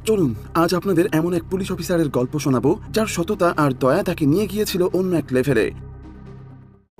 চলুন আজ আপনাদের এমন এক পুলিশ অফিসারের গল্প শোনাবো যার সততা আর দয়া তাকে নিয়ে গিয়েছিল অন্য এক লেভেলে।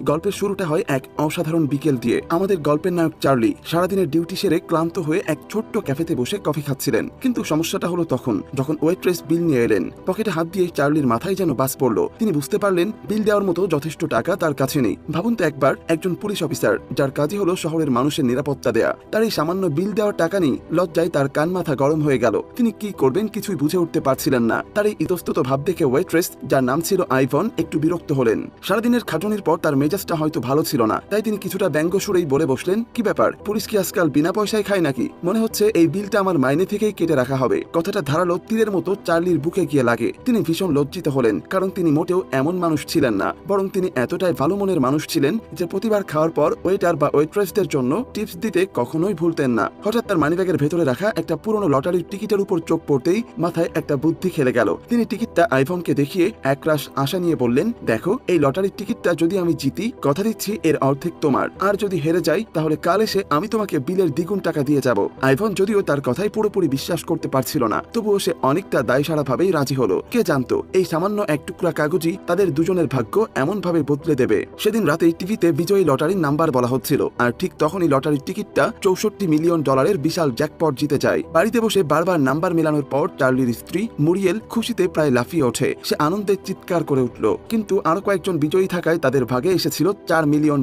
গল্পের শুরুটা হয় এক অসাধারণ বিকেল দিয়ে। আমাদের গল্পের নায়ক চার্লি সারাদিনের ডিউটি সেরে ক্লান্ত হয়ে এক ছোট্ট ক্যাফেতে বসে কফি খাচ্ছিলেন। কিন্তু সমস্যাটা হলো তখন যখন ওয়েট্রেস বিল নিয়ে এলেন। পকেটে হাত দিয়ে চার্লির মাথায় যেন বাজ পড়লো। তিনি বুঝতে পারলেন বিল দেওয়ার মতো যথেষ্ট টাকা তার কাছে নেই। ভাবুন তো একবার, একজন পুলিশ অফিসার যার কাজই হলো শহরের মানুষের নিরাপত্তা দেয়া, তার এই সামান্য বিল দেওয়ার টাকা নেই। লজ্জায় তার কান মাথা গরম হয়ে গেল। তিনি কি করবেন কিছুই বুঝে উঠতে পারছিলেন না। তার এই ইতস্তত ভাব দেখে ওয়েট্রেস, যার নাম ছিল আইভন, একটু বিরক্ত হলেন। সারাদিনের খাটুনির পর তার মেজাজটা হয়তো ভালো ছিল না, তাই তিনি কিছুটা ব্যঙ্গ সুরেই বলে বসলেন, কি ব্যাপার, পুলিশ কি আজকাল বিনা পয়সায় খায় নাকি? মনে হচ্ছে এই বিলটা আমার মাইনে থেকেই কেটে রাখা হবে। কথাটা ধারালো তীরের মতো চার্লির বুকে গিয়ে লাগে। তিনি ভীষণ লজ্জিত হলেন, কারণ তিনি মোটেও এমন মানুষ ছিলেন না, বরং তিনি এতটাই ভালো মনের মানুষ ছিলেন যে প্রতিবার খাওয়ার পর ওয়েটার বা ওয়েট্রেসদের জন্য টিপস দিতে কখনোই ভুলতেন না। হঠাৎ তার মানিব্যাগের ভেতরে রাখা একটা পুরনো লটারির টিকিটের উপর চোখ পড়তেই মাথায় একটা বুদ্ধি খেলে গেল। তিনি টিকিটটা আইভনকে দেখিয়ে একরাশ আশা নিয়ে বললেন, দেখো, এই লটারির টিকিটটা যদি আমি জিতি, কথা দিচ্ছি এর অর্ধেক তোমার, আর যদি হেরে যাই তাহলে কাল এসে আমি তোমাকে বিলের দ্বিগুণ টাকা দিয়ে যাব। আইভন যদিও তার কথাই পুরোপুরি বিশ্বাস করতে পারছিল না, তবুও সে অনেকটা দায়সারা ভাবেই রাজি হলো। কে জানতো এই সামান্য এক টুকরা কাগজই তাদের দুজনের ভাগ্য এমন ভাবে বদলে দেবে। সেদিন রাতেই টিভিতে বিজয়ী লটারির নাম্বার বলা হচ্ছিল, আর ঠিক তখনই লটারির টিকিটটা $64 মিলিয়ন বিশাল জ্যাকপট জিতে যায়। বাড়িতে বসে বারবার নাম্বার মেলানোর পর চার্লির স্ত্রী মুরিয়েল খুশিতে প্রায় লাফিয়ে ওঠে। সে আনন্দে চিৎকার করে উঠল। কিন্তু আরো কয়েকজন বিজয়ী থাকায় তাদের ভাগে এসেছিল $4 মিলিয়ন।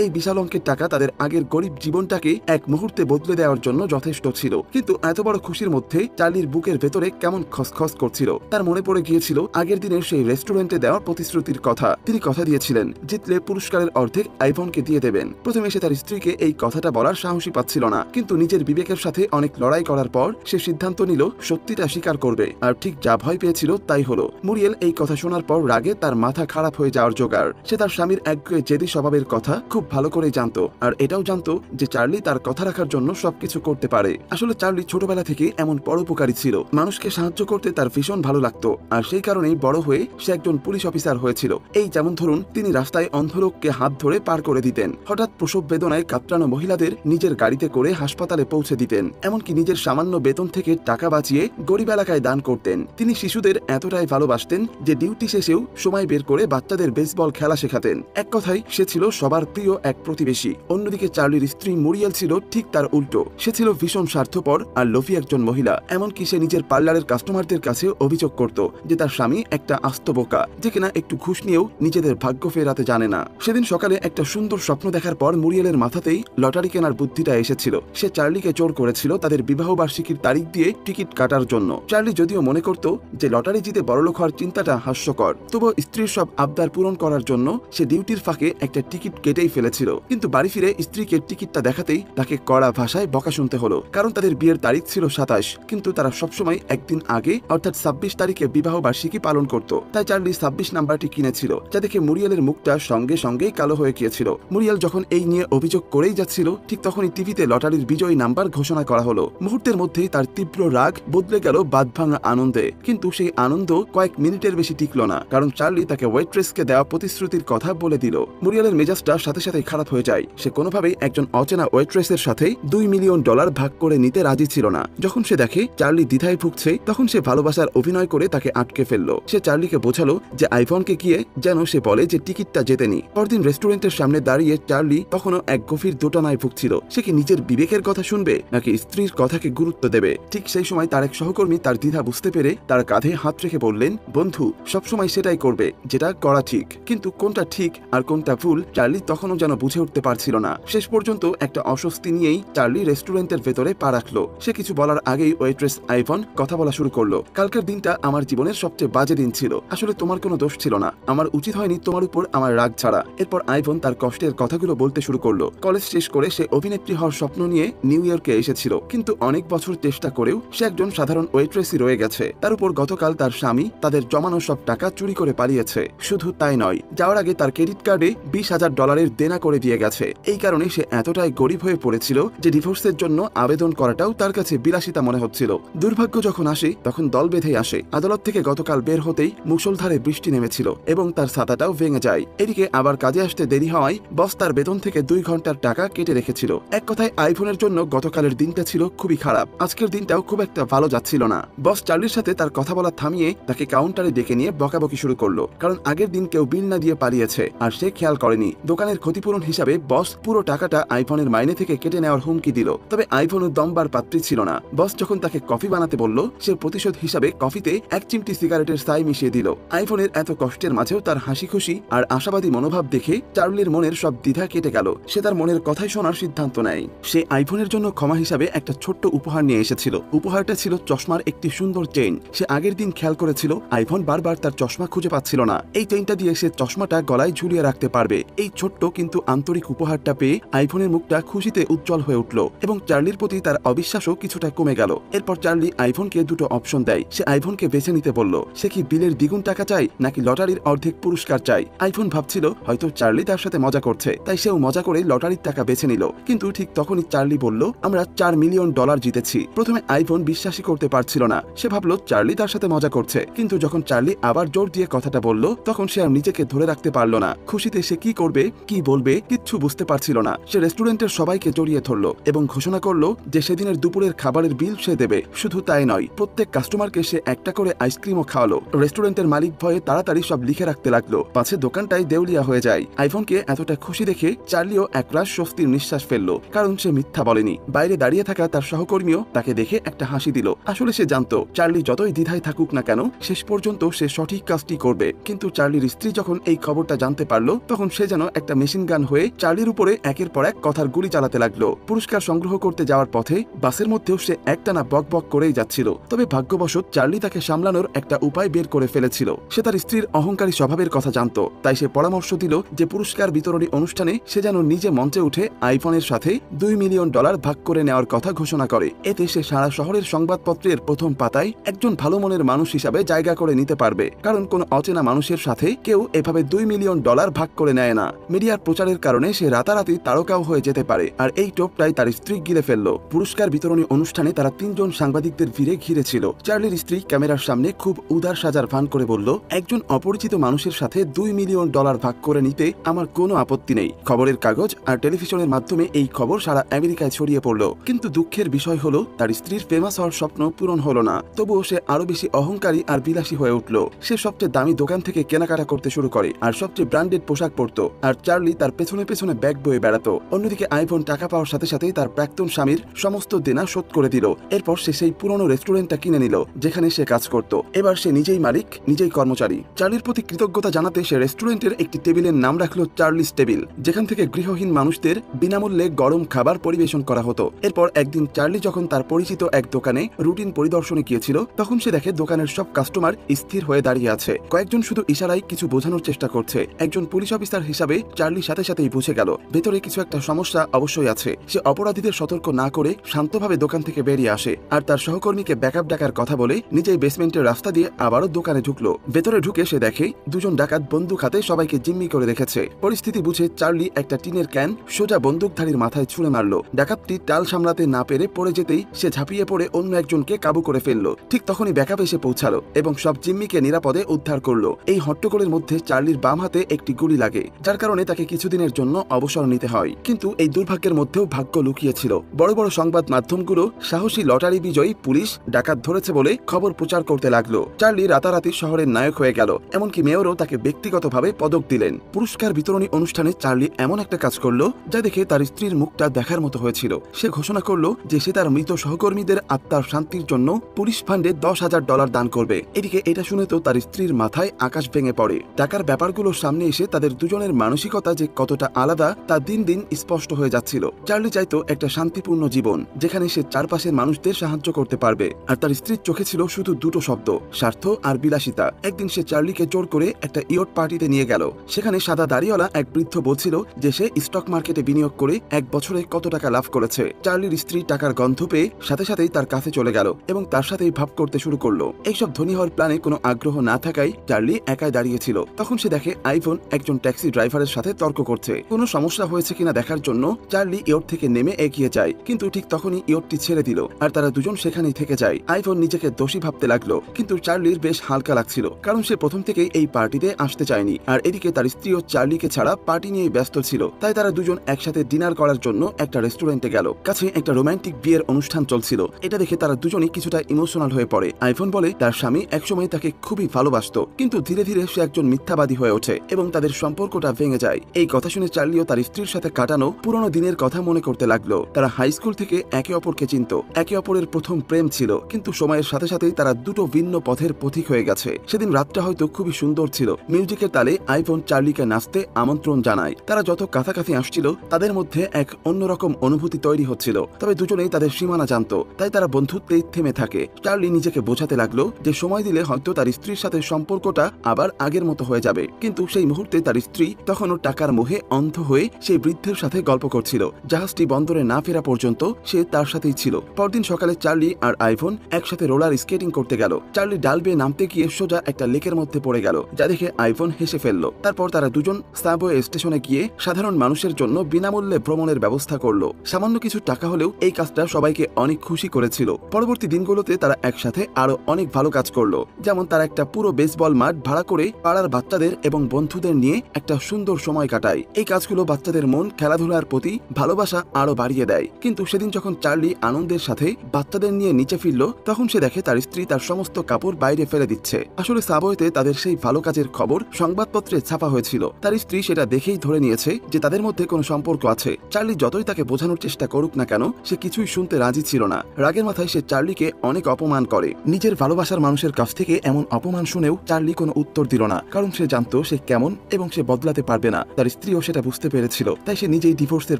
এই বিশাল অঙ্কের টাকা তাদের আগের গরিব জীবনটাকে এক মুহূর্তে বদলে দেওয়ার জন্য যথেষ্ট ছিল। কিন্তু এত বড় খুশির মধ্যে চার্লির বুকের ভেতরে কেমন খসখস করছিল। তার মনে পড়ে গিয়েছিল আগের দিনের সেই রেস্টুরেন্টে দেওয়ার প্রতিশ্রুতির কথা। তিনি কথা দিয়েছিলেন জিতলে পুরস্কারের অর্ধেক আইভনকে দিয়ে দেবেন। প্রথমে সে তার স্ত্রীকে এই কথাটা বলার সাহসী পাচ্ছিল না, কিন্তু নিজের বিবেকের সাথে অনেক লড়াই করার পর সে সিদ্ধান্ত নিল সত্যিটা স্বীকার করবে। আর ঠিক যা ভয় পেয়েছিল তাই হলো। মুরিয়েল এই কথা শোনার পর রাগে তার মাথা খারাপ হয়ে যাওয়ার জোগাড়। সে তার স্বামীর একগুঁয়ে জেদি স্বভাবের কথা খুব ভালো করে জানতো, আর এটাও জানতো যে চার্লি তার কথা রাখার জন্য সবকিছু করতে পারে। আসলে চার্লি ছোটবেলা থেকে এমন পরোপকারী ছিল। মানুষকে সাহায্য করতে তার ভীষণ ভালো লাগতো, আর সেই কারণেই বড় হয়ে সে একজন পুলিশ অফিসার হয়েছিল। এই যেমন ধরুন, তিনি রাস্তায় অন্ধলোককে হাত ধরে পার করে দিতেন। হঠাৎ প্রসব বেদনায় কাতরানো মহিলাদের নিজের গাড়িতে করে হাসপাতালে পৌঁছে দিতেন। এমনকি নিজের সামান্য বেতন থেকে টাকা বাঁচিয়ে গরিব এলাকায় দান করতেন। তিনি শিশুদের এতটাই ভালোবাসতেন যে ডিউটি শেষেও সময় বের করে বাচ্চাদের বেসবল খেলা শেখাতেন। এক কথায় সে ছিল সবার প্রিয় এক প্রতিবেশী। অন্যদিকে চার্লির স্ত্রী মুরিয়েল ছিল ঠিক তার উল্টো। সে ছিল ভীষণ স্বার্থপর আর লোভী একজন মহিলা। এমনকি সে নিজের পার্লারের কাস্টমারদের কাছে অভিযোগ করত যে তার স্বামী একটা আস্ত বোকা, যে কিনা একটু ঘুষ নিয়েও নিজেদের ভাগ্য ফেরাতে জানে না। সেদিন সকালে একটা সুন্দর স্বপ্ন দেখার পর মুরিয়েলের মাথাতেই লটারি কেনার বুদ্ধিটা এসেছিল। সে চার্লিকে জোর করেছিল তাদের বিবাহ বার্ষিকীর তারিখ দিয়ে টিকিট কাটার জন্য। চার্লি যদিও মনে করত যে লটারি জিতে বড়লোক হওয়ার চিন্তাটা হাস্যকর, তবুও স্ত্রীর সব আবদার পূরণ করার জন্য সে ডিউটির ফাঁকে একটা টিকিট কেটেই ফেলেছিল। কিন্তু বাড়ি ফিরে স্ত্রীকে টিকিটটা দেখাতেই তাকে কড়া ভাষায় বকা শুনতে হলো, কারণ তাদের বিয়ের তারিখ ছিল 27, কিন্তু তারা সবসময় একদিন আগে অর্থাৎ 26 তারিখে বিবাহ বার্ষিকী পালন করত। তাই চার্লি 26 নাম্বারটি কিনেছিল, যা দেখে মুরিয়েলের মুখটা সঙ্গে সঙ্গেই কালো হয়ে গিয়েছিল। মুরিয়েল যখন এই নিয়ে অভিযোগ করেই যাচ্ছিল, ঠিক তখনই টিভিতে লটারির বিজয়ী নাম্বার ঘোষণা করা হলো। মুহূর্তের মধ্যেই তার তীব্র রাগ বদলে গেল বাঁধভাঙা আনন্দে। কিন্তু সেই আনন্দ কয়েক মিনিটের বেশি টিকল না, কারণ চার্লি তাকে ওয়েট্রেসকে দেওয়া প্রতিশ্রুতির কথা বলে দিল। মুরিয়েলের মেজাজটা সাথে সাথে খারাপ হয়ে যায়। সে কোনোভাবেই একজন অচেনা ওয়েট্রেসের সাথে $2 মিলিয়ন ভাগ করে নিতে রাজি ছিল না। যখন সে দেখে চার্লি দ্বিধায় ভুগছে, তখন সে ভালোবাসার অভিনয় করে তাকে আটকে ফেললো। সে চার্লিকে বোঝালো যে আইভনকে গিয়ে যেন সে বলে যে টিকিটটা জেতেনি। পরদিন রেস্টুরেন্টের সামনে দাঁড়িয়ে চার্লি তখনও এক গভীর দোটানায় ভুগছিল। সে কি নিজের বিবেকের কথা শুনবে নাকি স্ত্রীর কথাকে গুরুত্ব দেবে? ঠিক সেই সময় তার এক সহকর্মী তার দ্বিধা বুঝতে পেরে তার কাঁধে হাত রেখে বললেন, বন্ধু, সবসময় সেটাই করবে যেটা করা ঠিক, কিন্তু কোনটা ঠিক আর কোনটা ভুল চার্লি তখনও যেন বুঝে উঠতে পারছিল না। শেষ পর্যন্ত একটা অস্বস্তি নিয়েই চার্লি রেস্টুরেন্টের ভেতরে পা রাখলো। সে কিছু বলার আগেই ওয়েট্রেস আইভন কথা বলা শুরু করলো। কালকের দিনটা আমার জীবনের সবচেয়ে বাজে দিন ছিল। আসলে তোমার কোনো দোষ ছিল না, আমার উচিত হয়নি তোমার উপর আমার রাগ ছাড়া। এরপর আইভন তার কষ্টের কথাগুলো বলতে শুরু করলো। কলেজ শেষ করে সে অভিনেত্রী হওয়ার স্বপ্ন নিয়ে নিউ ইয়র্কে এসেছিল, কিন্তু অনেক বছর চেষ্টা করেও সে একজন সাধারণ ওয়েট্রেসই রয়ে গেছে। তার উপর গতকাল তার স্বামী স্বামী তাদের জমানো সব টাকা চুরি করে পালিয়েছে। শুধু তাই নয়, যাওয়ার আগে তার ক্রেডিট কার্ডে $20,000 দেনা করে দিয়ে গেছে। এই কারণে সে এতটাই গরিব হয়ে পড়েছিল যে ডিভোর্সের জন্য আবেদন করাটাও তার কাছে বিলাসিতা মনে হচ্ছিল। দুর্ভাগ্য যখন আসে তখন দল বেঁধেই আসে। আদালত থেকে গতকাল বের হতেই মুষলধারে বৃষ্টি নেমেছিল এবং তার ছাতাটাও ভেঙে যায়। এদিকে আবার কাজে আসতে দেরি হওয়ায় বস তার বেতন থেকে 2 ঘন্টার টাকা কেটে রেখেছিল। এক কথায় আইফোনের জন্য গতকালের দিনটা ছিল খুবই খারাপ। আজকের দিনটাও খুব একটা ভালো যাচ্ছিল না। বস চার্লির সাথে তার কথা বলা থামিয়ে তাকে কাউন্টারে ডেকে নিয়ে বকাবকি শুরু করলো, কারণ আগের দিন কেউ বিল না দিয়ে পালিয়েছে আর সে খেয়াল করেনি। দোকানের ক্ষতিপূরণ হিসাবে বস পুরো টাকাটা আইফোনের মাইনে থেকে কেটে নেওয়ার হুমকি দিল। তবে আইফোনের দমবার পাত্রী ছিল না। বস যখন তাকে কফি বানাতে বলল, সে প্রতিশোধ হিসাবে কফিতে 1 চিমটি সিগারেটের ছাই মিশিয়ে দিল। আইফোনের এত কষ্টের মাঝেও তার হাসি খুশি আর আশাবাদী মনোভাব দেখে চার্লির মনের সব দ্বিধা কেটে গেল। সে তার মনের কথাই শোনার সিদ্ধান্ত নেয়। সে আইফোনের জন্য ক্ষমা হিসাবে একটা ছোট্ট উপহার নিয়ে এসেছিল। উপহারটা ছিল চশমার একটি সুন্দর চেইন। সে আগের দিন খেয়াল করেছিল আইফোন বারবার তার চশমা খুঁজে পাচ্ছিল না। এই চেইনটা দিয়ে সে চশমাটা গলায় ঝুলিয়ে রাখতে পারবে। এই ছোট্ট কিন্তু আন্তরিক উপহারটা পেয়ে আইফোনের মুখটা খুশিতে উজ্জ্বল হয়ে উঠল এবং চার্লির প্রতি তার অবিশ্বাসও কিছুটা কমে গেল। এরপর চার্লি আইফোনকে দুটো অপশন দেয়। সে আইফোনকে বেছে নিতে বলল, সে কি বিলের দ্বিগুণ টাকা চায় নাকি লটারির অর্ধেক পুরস্কার চায়। আইফোন ভাবছিল হয়তো চার্লি তার সাথে মজা করছে, তাই সেও মজা করে লটারির টাকা বেছে নিল। কিন্তু ঠিক তখনই চার্লি বলল, আমরা $4 মিলিয়ন জিতেছি। প্রথমে আইফোন বিশ্বাসই করতে পারছিল না। সে ভাবল চার্লি তার সাথে মজা করছে, কিন্তু যখন চার্লি আবার জোর দিয়ে কথাটা বলল তখন সে আর নিজেকে ধরে রাখতে পারল না। খুশিতে সে কি করবে কি বলবে কিচ্ছু বুঝতে পারছিল না। সে রেস্টুরেন্টের সবাইকে জড়িয়ে ধরল এবং ঘোষণা করল যে সেদিনের দুপুরের খাবারের বিল সে দেবে। শুধু তাই নয়, প্রত্যেক কাস্টমারকে সে একটা করে আইসক্রিমও খাওয়ালো। রেস্টুরেন্টের মালিক ভয়ে তাড়াতাড়ি সব লিখে রাখতে লাগলো, পাছে দোকানটাই দেউলিয়া হয়ে যায়। আইফোনকে এতটা খুশি দেখে চার্লিও একরাশ স্বস্তির নিঃশ্বাস ফেললো, কারণ সে মিথ্যা বলেনি। বাইরে দাঁড়িয়ে থাকা তার সহকর্মীও তাকে দেখে একটা হাসি দিল। আসলে সে জানতো চার্লি যতই দ্বিধায় থাকুক না কেন শেষ পর্যন্ত সে সঠিক কাজটি করবে। কিন্তু চার্লির স্ত্রী যখন এই খবরটা জানতে পারলো তখন সে যেন একটা মেশিন গান হয়ে চার্লির উপরে একের পর এক কথার গুলি চালাতে লাগলো। পুরস্কার সংগ্রহ করতে যাওয়ার পথে বাসের মধ্যেও সে একটানা বক বক করেই যাচ্ছিল। তবে ভাগ্যবশত চার্লি তাকে সামলানোর একটা উপায় বের করে ফেলেছিল। সে তার স্ত্রীর অহংকারী স্বভাবের কথা জানতো, তাই সে পরামর্শ দিল যে পুরস্কার বিতরণী অনুষ্ঠানে সে যেন নিজে মঞ্চে উঠে আইফোনের সাথে $2 মিলিয়ন ভাগ করে নেওয়ার কথা ঘোষণা করে। এতে সে সারা শহরের সংবাদপত্রের প্রথম পাতায় একজন ভালো মনের মানুষ হিসাবে জায়গা করে নিতে পারবে, কারণ কোন অচেনা মানুষের সাথে কেউ এভাবে $2 মিলিয়ন ভাগ করে নেয় না। মিডিয়ার প্রচারের কারণে সে রাতারাতি তারকাও হয়ে যেতে পারে। আর এই টোপটাই তার স্ত্রী গিলে ফেললো। পুরস্কার বিতরণী অনুষ্ঠানে তারা 3 জন সাংবাদিকদের ভিড়ে ঘিরে ছিল। চার্লির স্ত্রী ক্যামেরার সামনে খুব উদার সাজার ভান করে বলল, একজন অপরিচিত মানুষের সাথে $2 মিলিয়ন ভাগ করে নিতে আমার কোনো আপত্তি নেই। খবরের কাগজ আর টেলিভিশনের মাধ্যমে এই খবর সারা আমেরিকায় ছড়িয়ে পড়ল। কিন্তু দুঃখের বিষয় হলো তার স্ত্রীর ফেমাস হওয়ার স্বপ্ন পূরণ হলো না। তবুও সে আরো বেশি অহংকারী আর বিলাসী হয়ে উঠল। সে সবচেয়ে দামি দোকান থেকে কেনাকাটা করতে শুরু করে আর সবচেয়ে ব্র্যান্ডেড পোশাক পরতো। আর চার্লি তার পেছনে পেছনে ব্যাগ বয়ে বেড়াতো। অন্যদিকে আইফোন টাকা পাওয়ার সাথে সাথেই তার প্রাক্তন স্বামীর সমস্ত দেনা শোধ করে দিল। এরপর সে সেই পুরনো রেস্টুরেন্টটা কিনে নিল যেখানে সে কাজ করত। এবার সে নিজেই মালিক, নিজেই কর্মচারী। চার্লির প্রতি কৃতজ্ঞতা জানাতে সে রেস্টুরেন্টের একটি টেবিলের নাম রাখলো চার্লিস টেবিল, যেখান থেকে গৃহহীন মানুষদের বিনামূল্যে গরম খাবার পরিবেশন করা হতো। এরপর একদিন চার্লি যখন তার পরিচিত এক দোকানে রুটিন পরিদর্শনে গিয়েছিল তখন সে দেখে দোকানের সব কাস্টমার স্থির হয়ে দাঁড়িয়ে আছে। কয়েকজন শুধু ইশারায় কিছু বোঝানোর চেষ্টা করছে। একজন পুলিশ অফিসার হিসাবে চার্লি সাথে সাথেই বুঝে গেল ভেতরে কিছু একটা সমস্যা অবশ্যই আছে। সে অপরাধীদের সতর্ক না করে শান্তভাবে দোকান থেকে বেরিয়ে আসে আর তার সহকর্মীকে ব্যাকআপ ডাকার কথা বলে নিজেই বেসমেন্টের রাস্তা দিয়ে আবারও দোকানে ঢুকলো। ভেতরে ঢুকে সে দেখে 2 জন ডাকাত বন্দুক হাতে সবাইকে জিম্মি করে রেখেছে। পরিস্থিতি বুঝে চার্লি একটা টিনের ক্যান সোজা বন্দুকধারীর মাথায় ছুঁড়ে মারল। ডাকাতটি টাল সামলাতে না পেরে পড়ে যেতেই সে ঝাঁপিয়ে পড়ে অন্য একজনকে কাবু করে ফেললো। ঠিক তখনই ব্যাকআপ এসে পৌঁছালো এবং সব জিম্মিকে নিরাপদে উদ্ধার করলো। এই হট্টগোলের মধ্যে চার্লির বাম হাতে একটি গুলি লাগে, যার কারণে তাকে কিছুদিনের জন্য অবসর নিতে হয়। কিন্তু এই দুর্ভাগ্যের মধ্যেও ভাগ্য লুকিয়েছিল। বড় বড় সংবাদ মাধ্যমগুলো সাহসী লটারি বিজয়ী পুলিশ ডাকাত ধরেছে বলে খবর প্রচার করতে লাগলো। চার্লি রাতারাতি শহরের নায়ক হয়ে গেল, এমনকি মেয়রও তাকে ব্যক্তিগতভাবে পদক দিলেন। পুরস্কার বিতরণী অনুষ্ঠানে চার্লি এমন একটা কাজ করলো যা দেখে তার স্ত্রীর মুখটা দেখার মতো হয়েছিল। সে ঘোষণা করলো যে সে তার মৃত সহকর্মীদের আত্মার শান্তির জন্য পুলিশ ফান্ডে $10,000 দান করবে। এদিকে এটা শুনে তো তার স্ত্রীর মাথায় আকাশ ভেঙে পড়ে। টাকার ব্যাপারগুলোর সামনে এসে তাদের দুজনের মানসিকতা যে কতটা আলাদা তা দিন দিন স্পষ্ট হয়ে যাচ্ছিল। চার্লি চাইতো একটা শান্তিপূর্ণ জীবন যেখানে সে চারপাশের মানুষদের সাহায্য করতে পারবে, আর তার স্ত্রীর চোখে ছিল শুধু দুটো শব্দ, স্বার্থ আর বিলাসিতা। একদিন সে চার্লিকে জোর করে একটা ইয়ট পার্টিতে নিয়ে গেল। সেখানে সাদা দাড়িওয়ালা এক বৃদ্ধ বলছিল যে সে স্টক মার্কেটে বিনিয়োগ করে 1 বছরে কত টাকা লাভ করেছে। চার্লির স্ত্রী টাকার গন্ধ পেয়ে সাথে সাথেই তার কাছে চলে গেল এবং তার সাথেই ভাব করতে শুরু করলো। এইসব ধনী হওয়ার প্ল্যানে কোনো আগ্রহ না থাকায় চার্লি একাই দাঁড়িয়েছিল। তখন সে দেখে আইভন একজন ট্যাক্সি ড্রাইভারের সাথে তর্ক করছে। কোনো সমস্যা হয়েছে কিনা দেখার জন্য চার্লি ইয়ট থেকে নেমে এগিয়ে যায়, কিন্তু ঠিক তখনই ইয়টটি ছেড়ে দিল আর তারা দুজন সেখানেই থেকে যায়। আইভন নিজেকে দোষী ভাবতে লাগলো, কিন্তু চার্লির বেশ হালকা লাগছিল, কারণ সে প্রথম থেকেই এই পার্টিতে আসতে চায়নি। আর এদিকে তার স্ত্রীও চার্লিকে ছাড়া পার্টি নিয়ে ব্যস্ত ছিল। তাই তারা দুজন একসাথে ডিনার করার জন্য একটা রেস্টুরেন্টে গেল। কাছে একটা রোমান্টিক বিয়ের অনুষ্ঠান চলছিল। এটা দেখে তারা দুজনই কিছুটা ইমোশনাল হয়ে পড়ে। আইভন বলে তার স্বামী একসময় তাকে খুবই ভালোবাসতো, কিন্তু ধীরে ধীরে সে একজন মিথ্যাবাদী হয়ে ওঠে এবং তাদের সম্পর্কটা ভেঙে যায়। এই কথা শুনে চার্লিও তার স্ত্রীর সাথে কাটানো পুরনো দিনের কথা মনে করতে লাগলো। তারা হাই স্কুল থেকে একে অপরকে চিনত, একে অপরের প্রথম প্রেম ছিল, কিন্তু সময়ের সাথে সাথেই তারা দুটো ভিন্ন পথের পথিক হয়ে গেছে। সেদিন রাতটা হয়তো খুবই সুন্দর ছিল। মিউজিকের তালে আইভন চার্লিকে নাচতে আমন্ত্রণ জানায়। তারা যত কাছাকাছি আসছিল তাদের মধ্যে এক অন্যরকম অনুভূতি তৈরি হচ্ছিল, তবে দুজনেই তাদের সীমানা জানত, তাই তারা বন্ধুত্বেই থেমে থাকে। চার্লি নিজেকে বোঝাতে লাগলো যে সময় দিলে হয়তো তার স্ত্রীর সাথে সম্পর্কটা আবার আগের মতো হয়ে যাবে। কিন্তু সেই মুহূর্তে তার স্ত্রী তখনও টাকার মোহে অন্ধ হয়ে সেই বৃদ্ধের সাথে গল্প করছিল। জাহাজটি বন্দরে না ফেরা পর্যন্ত সে তার সাথেই ছিল। পরদিন সকালে চার্লি আর আইভন একসাথে রোলার স্কেটিং করতে গেল। চার্লি ডাল বেয়ে নামতে গিয়ে সোজা একটা লেকের মধ্যে পড়ে গেল, যা দেখে আইভন হেসে ফেলল। তারপর তারা দুজন সাবওয়ে স্টেশনে গিয়ে সাধারণ মানুষের জন্য বিনামূল্যে ভ্রমণের ব্যবস্থা করলো। সামান্য কিছু টাকা হলেও এই কাজটা সবাইকে অনেক খুশি করেছিল। পরবর্তী দিনগুলোতে তারা একসাথে আরো অনেক ভালো কাজ করলো, যেমন তারা একটা পুরো বেসবল মাঠ ভাড়া করে পাড়ার বাচ্চাদের এবং বন্ধুদের নিয়ে একটা সুন্দর সময় কাটায়। এই কাজগুলো বাচ্চাদের মন খেলাধুলার প্রতি ভালোবাসা আরো বাড়িয়ে দেয়। কিন্তু সেদিন যখন চার্লি আনন্দের সাথে বাচ্চাদের নিয়ে নিচে ফিরল, তখন সে দেখে তার স্ত্রী তার সমস্ত কাপড় বাইরে ফেলে দিচ্ছে। আসলে সাবওয়েতে তাদের সেই ভালো কাজের খবর সংবাদপত্রে ছাপা হয়েছিল। তার স্ত্রী সেটা দেখেই ধরে নিয়েছে যে তাদের মধ্যে কোনো সম্পর্ক আছে। চার্লি যতই তাকে বোঝানোর চেষ্টা করুক না কেন, সে কিছুই শুনতে রাজি ছিল না। রাগের মাথায় সে চার্লিকে অনেক অপমান করে। নিজের ভালোবাসার মানুষের কাছ থেকে এমন অপমান শুনেও চার্লি কোনো উত্তর দিল না, কারণ সে জানতো সে কেমন এবং সে বদলাতে পারবে না। তার স্ত্রীও সেটা বুঝতে পেরেছিল, তাই সে নিজেই ডিভোর্সের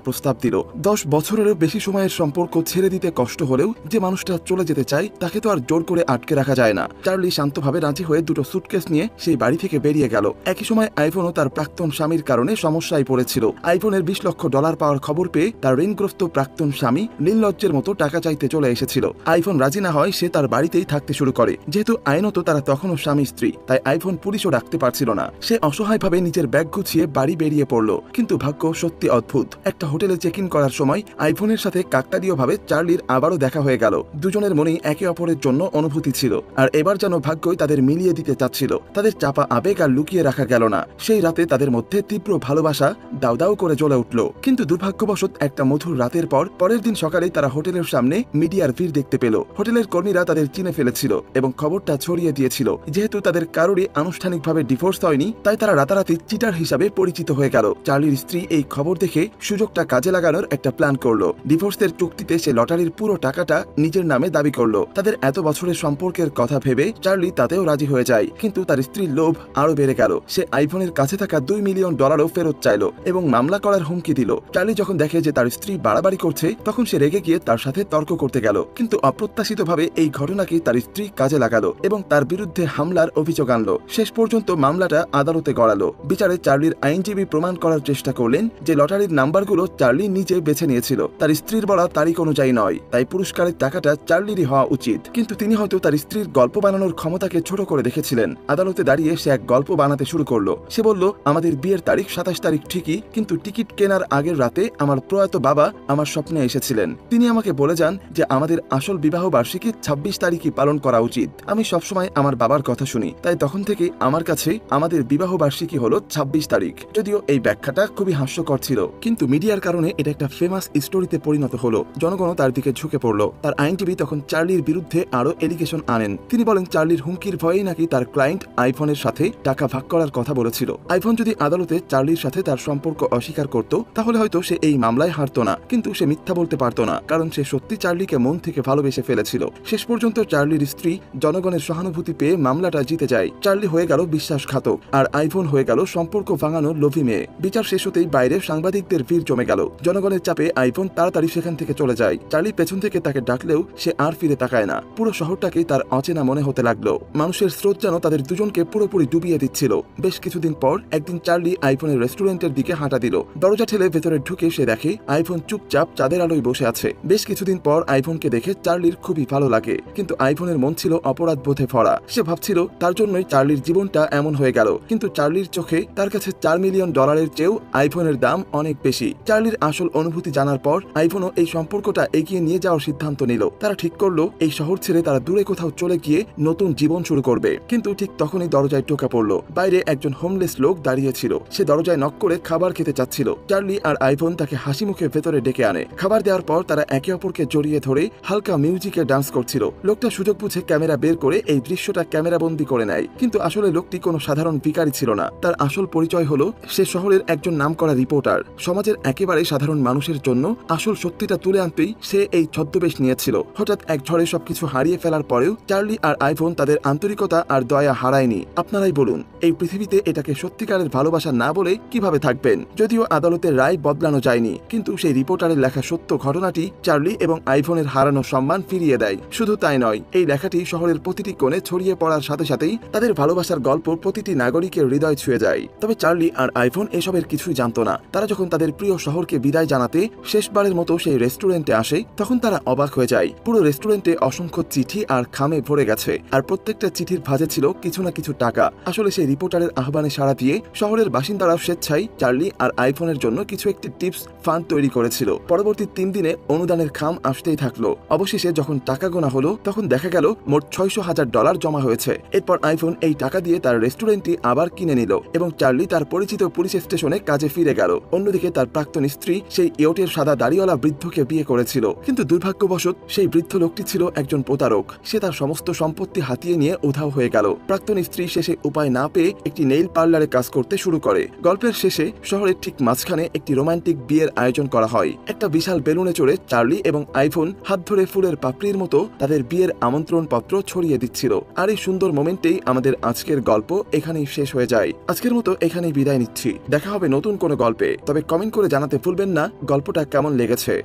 প্রস্তাব দিল। 10 বছরেরও বেশি সময়ের সম্পর্ক ছেড়ে দিতে কষ্ট হলেও যে মানুষটা চলে যেতে চায় তাকে তো আর জোর করে আটকে রাখা যায় না। চার্লি শান্তভাবে রাজি হয়ে দুটো সুটকেস নিয়ে সেই বাড়ি থেকে বেরিয়ে গেল। একই সময় আইভনও তার প্রাক্তন স্বামীর কারণে সমস্যায় পড়েছিল। আইভনের $20 লক্ষ পাওয়ার খবর পেয়ে তার ঋণগ্রস্ত প্রাক্তন স্বামী নির্লজ্জের মতো টাকা চাইতে চলে এসেছিল। আইভন রাজি না হয় সে তার বাড়িতেই থাকতে শুরু করে। যেহেতু আইনত তারা তখনও স্বামী স্ত্রী, তাই আইভন পুলিশও ডাকতে পারছিল না। সে অসহায়ভাবে নিজের ব্যাগ গুছিয়ে বাড়ি বেরিয়ে পড়ল। কিন্তু ভাগ্য সত্যি অদ্ভুত। একটা হোটেলে চেক ইন করার সময় আইভনের সাথে কাকতালীয়ভাবে চার্লির আবারও দেখা হয়ে গেল। দুজনের মনেই একে অপরের জন্য অনুভূতি ছিল, আর এবার যেন ভাগ্যই তাদের মিলিয়ে দিতে চাচ্ছিল। তাদের চাপা আবেগ আর লুকিয়ে রাখা গেল না। সেই রাতে তাদের মধ্যে তীব্র ভালোবাসা দাউ দাউ করে জ্বলে উঠল। কিন্তু দুর্ভাগ্যবশত একটা মধুর রাতের পরের দিন সকালে তারা হোটেলের সামনে মিডিয়ার ভিড় দেখতে পেল। হোটেলের কর্মীরা তাদের চিনে ফেলেছিল এবং খবরটা ছড়িয়ে দিয়েছিল। যেহেতু তাদের কারোরই আনুষ্ঠানিকভাবে ডিভোর্স হয়নি, তাই তারা রাতারাতি চিটার হিসাবে পরিচিত হয়ে গেল। চার্লির স্ত্রী এই খবর দেখে সুযোগটা কাজে লাগানোর একটা প্ল্যান করলো। ডিভোর্সের চুক্তিতে সে লটারির পুরো টাকাটা নিজের নামে দাবি করলো। তাদের এত বছরের সম্পর্কের কথা ভেবে চার্লি তাতেও রাজি হয়ে যায়, কিন্তু তার স্ত্রীর লোভ আরো বেড়ে গেল। সে আইভনের কাছে থাকা $2 মিলিয়ন ফেরত চাইল এবং মামলা করার হুমকি দিল। চার্লি যখন দেখে যে তার স্ত্রী বাড়াবাড়ি করছে, তখন সে রেগে গিয়ে তার সাথে তর্ক করতে গেল। কিন্তু অপ্রত্যাশিতভাবে এই ঘটনাকে তার স্ত্রী কাজে লাগালো এবং তার বিরুদ্ধে হামলার অভিযোগ আনলো। শেষ পর্যন্ত মামলাটা আদালতে গড়ালো। বিচারে চার্লির আইনজীবী প্রমাণ করার চেষ্টা করলেন যে লটারির নাম্বারগুলো চার্লি নিজে বেছে নিয়েছিল, তার স্ত্রীর বলা তারিখ অনুযায়ী নয়। তাই পুরস্কারের টাকাটা চার্লিরই হওয়া উচিত। কিন্তু তিনি হয়তো তার স্ত্রীর গল্প বানানোর ক্ষমতাকে ছোট করে দেখেছিলেন। আদালতে দাঁড়িয়ে সে এক গল্প বানাতে শুরু করলো। সে বলল, আমাদের বিয়ের তারিখ 27 তারিখ ঠিকই, কিন্তু টিকিট কেনার আগের রাতে আমার প্রয়াত বাবা আমার স্বপ্নে এসেছিলেন। তিনি আমাকে বলে যান যে আমাদের আসল বিবাহ বার্ষিকী 26 তারিখই পালন করা উচিত। আমি সবসময় আমার বাবার কথা শুনি, তাই তখন থেকে আমার কাছে আমাদের বিবাহ বার্ষিকী হলো 26 তারিখ। যদিও এই ব্যাখ্যাটা খুবই হাস্যকর ছিল, কিন্তু মিডিয়ার কারণে এটা একটা ফেমাস স্টোরিতে পরিণত হলো। জনগণও তার দিকে ঝুঁকে পড়লো। তার আইনজীবী তখন চার্লির বিরুদ্ধে আরো এলিগেশন আনেন। তিনি বলেন চার্লির হুমকির ভয়েই নাকি তার ক্লায়েন্ট আইফোনের সাথে টাকা ভাগ করার কথা বলেছিল। আইফোন যদি আদালতে চার্লির সাথে তার সম্পর্ক অস্বীকার করত, তাহলে হয়তো সে এই মামলায় হারতো না। কিন্তু সে মিথ্যা বলতে পারতো না, কারণ সে সত্যি চার্লিকে মন থেকে ভালোবেসে ফেলেছিল। শেষ পর্যন্ত চার্লির স্ত্রী জনগণের সহানুভূতি পেয়ে মামলাটা জিতে যায়। চার্লি হয়ে গেল বিশ্বাসঘাতক, আর আইফোন হয়ে গেল সম্পর্ক ভাঙানোর লোভী মেয়ে। বিচার শেষ হতেই বাইরে সাংবাদিকদের ভিড় জমে গেল। জনগণের চাপে আইফোন তাড়াতাড়ি সেখান থেকে চলে যায়। চার্লি পেছন থেকে তাকে ডাকলেও সে আর ফিরে তাকায় না। পুরো শহরটাকেই তার অচেনা মনে হতে লাগলো। মানুষের স্রোত যেন তাদের দুজনকে পুরোপুরি ডুবিয়ে দিচ্ছিল। বেশ কিছুদিন পর একদিন চার্লি আইফোনের রেস্টুরেন্টের দিকে হাঁটা দিল। দরজা ঠেলে ভেতরে ঢুকে সে দেখে আইফোন চুপচাপ চাঁদের আলোয় বসে আছে। বেশ কিছুদিন পর আইফোনকে দেখে চার্লির খুবই ভালো লাগে, কিন্তু আইফোনের মন ছিল অপরাধ অপরাধবোধে ভরা। সে ভাবছিল তার জন্যই চার্লির জীবনটা এমন হয়ে গেল, কিন্তু চার্লির চোখে তার কাছে $4 মিলিয়ন চেয়েও আইফোনের দাম অনেক বেশি। চার্লির আসল অনুভূতি জানার পর আইফোনও এই সম্পর্কটা এগিয়ে নিয়ে যাওয়ার সিদ্ধান্ত নিল। তারা ঠিক করলো এই শহর ছেড়ে তারা দূরে কোথাও চলে গিয়ে নতুন জীবন শুরু করবে। কিন্তু ঠিক তখনই দরজায় টোকা পড়ল। বাইরে একজন হোমলেস লোক দাঁড়িয়ে ছিল। সে দরজায় নক করে খাবার খেতে চাচ্ছিল। চার্লি আর আইফোন তাকে হাসি মুখে ভেতরে ডেকে আনে। খাবার দেওয়ার পর তারা একে অপরকে জড়িয়ে ধরে হালকা মিউজিকে ডান্স করছিল। লোকটা সুযোগ বুঝে ক্যামেরা বের করে এই দৃশ্যটা ক্যামেরাবন্দি করে নেয়। কিন্তু আসলে লোকটি কোনো সাধারণ ভিখারি ছিল না। তার আসল পরিচয় হলো সে শহরের একজন নামকরা রিপোর্টার। সমাজের একেবারে সাধারণ মানুষের জন্য আসল সত্যিটা তুলে আনতেই সে এই ছদ্মবেশ নিয়েছিল। হঠাৎ এক ঝড়ে সবকিছু হারিয়ে ফেলার পরেও চার্লি আর আইফোন তাদের আন্তরিকতা আর দয়া হারায়নি। আপনারাই বলুন, এই পৃথিবীতে এটাকে সত্যিকারের ভালোবাসা না বলে কিভাবে থাকবেন? যদিও আদালতের রায় বদলানো যায়নি, কিন্তু সেই রিপোর্টারের লেখা সত্য ঘটনাটি চার্লি এবং আইফোনের হারানো সম্মান ফিরিয়ে দেয়। শুধু তাই নয়, এই লেখাটি শহরের প্রতিটি কোণে ছড়িয়ে পড়ার সাথে সাথেই তাদের ভালোবাসার গল্প প্রতিটি নাগরিকের হৃদয় ছুঁয়ে যায়। তবে চার্লি আর আইফোন এসবের কিছুই জানতো না। তারা যখন তাদের প্রিয় শহরকে বিদায় জানাতে শেষবারের মতো সেই রেস্টুরেন্টে আসে, তখন তারা অবাক হয়ে যায়। পুরো রেস্টুরেন্টে অসংখ্য চিঠি আর খামে ভরে গেছে, আর প্রত্যেকটা চিঠির ভাঁজে ছিল কিছু না কিছু টাকা। আসলে সেই রিপোর্টারের আহ্বানে সাড়া দিয়ে শহরের বাসিন্দারা স্বেচ্ছায় চার্লি আর আইফোনের জন্য কিছু একটি টিপস ফান্ড তৈরি করেছিল। পরবর্তী 3 দিনে অনুদানের খাম আসতেই থাকলো। অবশেষে যখন টাকা গোনা হলো, তখন দেখা গেল মোট $600,000 জমা হয়েছে। এরপর আইফোন এই টাকা দিয়ে তার রেস্টুরেন্টটি আবার কিনে নিল এবং চার্লি তার পরিচিত পুলিশ স্টেশনে কাজে ফিরে গেল। অন্যদিকে তার প্রাক্তন স্ত্রী সেই ইয়টের সাদা দাড়িওয়ালা বৃদ্ধকে বিয়ে করেছিল, কিন্তু দুর্ভাগ্যবশত সেই বৃদ্ধ লোকটি ছিল একজন প্রতারক। সে তার সমস্ত সম্পত্তি হাতিয়ে নিয়ে উধাও হয়ে গেল। প্রাক্তন স্ত্রী শেষে উপায় না পেয়ে একটি নেইল পার্লারে কাজ করতে শুরু করে। গল্পের শেষে শহরের ঠিক মাঝখানে একটি রোমান্টিক বিয়ের আয়োজন করা হয়। একটা বিশাল বেলুনে চড়ে চার্লি এবং আইফোন হাত ধরে ফুলের পাপড়ির মতো তাদের বিয়ের আমন্ত্রণ পত্র ছড়িয়ে দিচ্ছিল। আর এই সুন্দর মোমেন্টেই আমাদের আজকের গল্প এখানেই শেষ হয়ে যায়। আজকের মতো এখানেই বিদায় নিচ্ছি। দেখা হবে নতুন কোনো গল্পে। তবে কমেন্ট করে জানাতে ভুলবেন না গল্পটা কেমন লেগেছে।